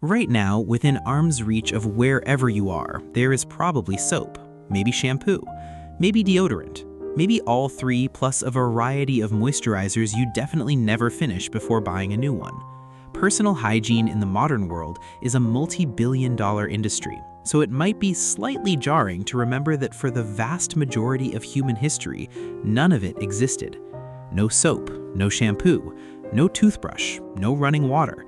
Right now, within arm's reach of wherever you are, there is probably soap, maybe shampoo, maybe deodorant, maybe all three plus a variety of moisturizers you definitely never finish before buying a new one. Personal hygiene in the modern world is a multi-billion-dollar industry, so it might be slightly jarring to remember that for the vast majority of human history, none of it existed. No soap, no shampoo, no toothbrush, no running water.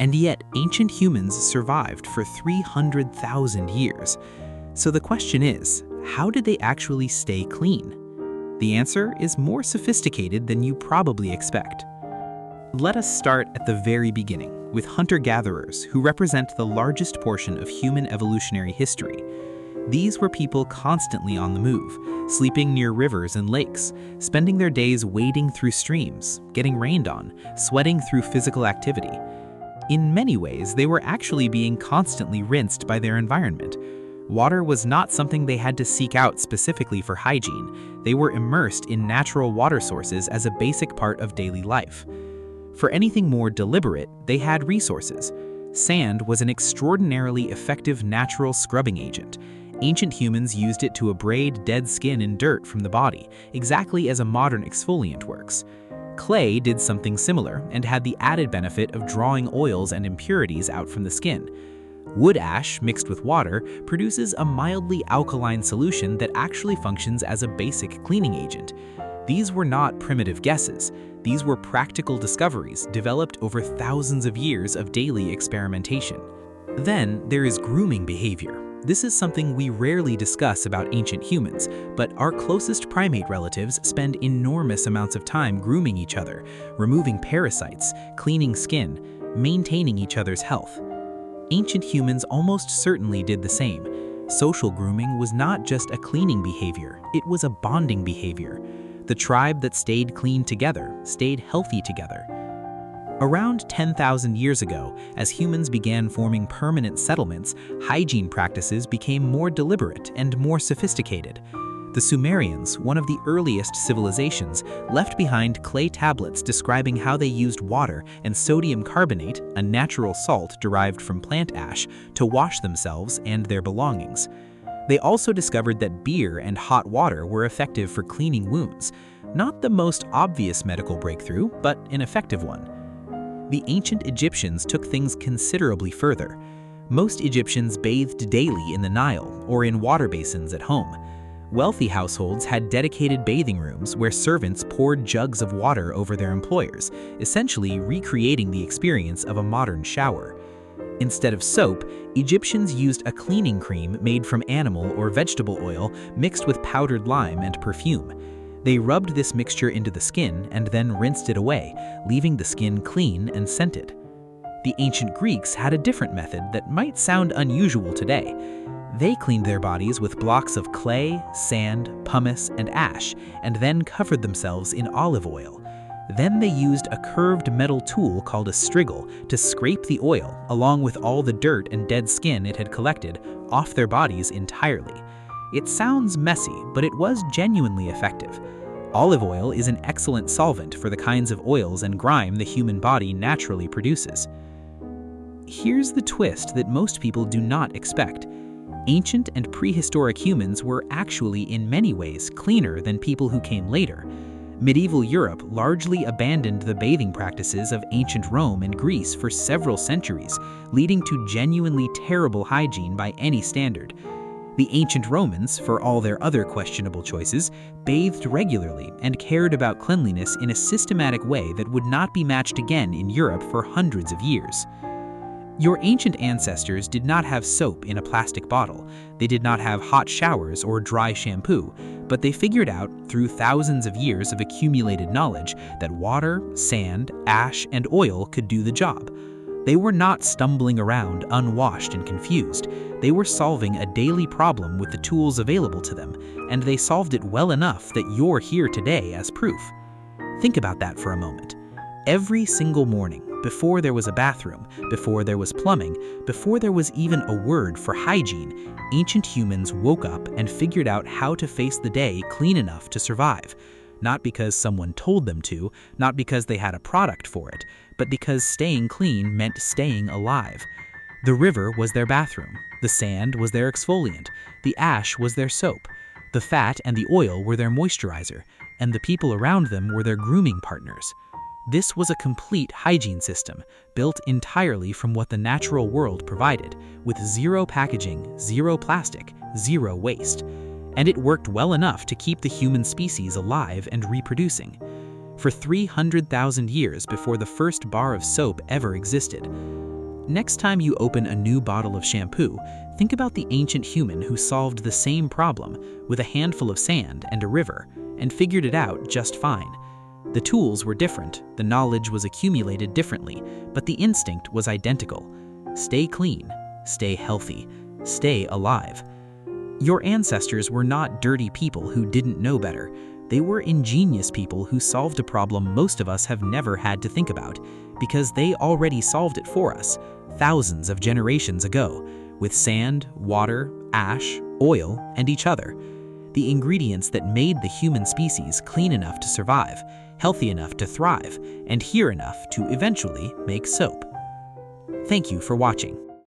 And yet, ancient humans survived for 300,000 years. So the question is, how did they actually stay clean? The answer is more sophisticated than you probably expect. Let us start at the very beginning, with hunter-gatherers who represent the largest portion of human evolutionary history. These were people constantly on the move, sleeping near rivers and lakes, spending their days wading through streams, getting rained on, sweating through physical activity. In many ways, they were actually being constantly rinsed by their environment. Water was not something they had to seek out specifically for hygiene. They were immersed in natural water sources as a basic part of daily life. For anything more deliberate, they had resources. Sand was an extraordinarily effective natural scrubbing agent. Ancient humans used it to abrade dead skin and dirt from the body, exactly as a modern exfoliant works. Clay did something similar and had the added benefit of drawing oils and impurities out from the skin. Wood ash mixed with water produces a mildly alkaline solution that actually functions as a basic cleaning agent. These were not primitive guesses. These were practical discoveries developed over thousands of years of daily experimentation. Then there is grooming behavior. This is something we rarely discuss about ancient humans, but our closest primate relatives spend enormous amounts of time grooming each other, removing parasites, cleaning skin, maintaining each other's health. Ancient humans almost certainly did the same. Social grooming was not just a cleaning behavior, it was a bonding behavior. The tribe that stayed clean together stayed healthy together. Around 10,000 years ago, as humans began forming permanent settlements, hygiene practices became more deliberate and more sophisticated. The Sumerians, one of the earliest civilizations, left behind clay tablets describing how they used water and sodium carbonate, a natural salt derived from plant ash, to wash themselves and their belongings. They also discovered that beer and hot water were effective for cleaning wounds. Not the most obvious medical breakthrough, but an effective one. The ancient Egyptians took things considerably further. Most Egyptians bathed daily in the Nile or in water basins at home. Wealthy households had dedicated bathing rooms where servants poured jugs of water over their employers, essentially recreating the experience of a modern shower. Instead of soap, Egyptians used a cleaning cream made from animal or vegetable oil mixed with powdered lime and perfume. They rubbed this mixture into the skin and then rinsed it away, leaving the skin clean and scented. The ancient Greeks had a different method that might sound unusual today. They cleaned their bodies with blocks of clay, sand, pumice, and ash, and then covered themselves in olive oil. Then they used a curved metal tool called a strigil to scrape the oil, along with all the dirt and dead skin it had collected, off their bodies entirely. It sounds messy, but it was genuinely effective. Olive oil is an excellent solvent for the kinds of oils and grime the human body naturally produces. Here's the twist that most people do not expect. Ancient and prehistoric humans were actually in many ways cleaner than people who came later. Medieval Europe largely abandoned the bathing practices of ancient Rome and Greece for several centuries, leading to genuinely terrible hygiene by any standard. The ancient Romans, for all their other questionable choices, bathed regularly and cared about cleanliness in a systematic way that would not be matched again in Europe for hundreds of years. Your ancient ancestors did not have soap in a plastic bottle. They did not have hot showers or dry shampoo, but they figured out, through thousands of years of accumulated knowledge, that water, sand, ash, and oil could do the job. They were not stumbling around unwashed and confused. They were solving a daily problem with the tools available to them, and they solved it well enough that you're here today as proof. Think about that for a moment. Every single morning, before there was a bathroom, before there was plumbing, before there was even a word for hygiene, ancient humans woke up and figured out how to face the day clean enough to survive. Not because someone told them to, not because they had a product for it, but because staying clean meant staying alive. The river was their bathroom, the sand was their exfoliant, the ash was their soap, the fat and the oil were their moisturizer, and the people around them were their grooming partners. This was a complete hygiene system, built entirely from what the natural world provided, with zero packaging, zero plastic, zero waste. And it worked well enough to keep the human species alive and reproducing. For 300,000 years before the first bar of soap ever existed. Next time you open a new bottle of shampoo, think about the ancient human who solved the same problem with a handful of sand and a river, and figured it out just fine. The tools were different, the knowledge was accumulated differently, but the instinct was identical. Stay clean, stay healthy, stay alive. Your ancestors were not dirty people who didn't know better. They were ingenious people who solved a problem most of us have never had to think about, because they already solved it for us, thousands of generations ago, with sand, water, ash, oil, and each other. The ingredients that made the human species clean enough to survive, healthy enough to thrive, and here enough to eventually make soap. Thank you for watching.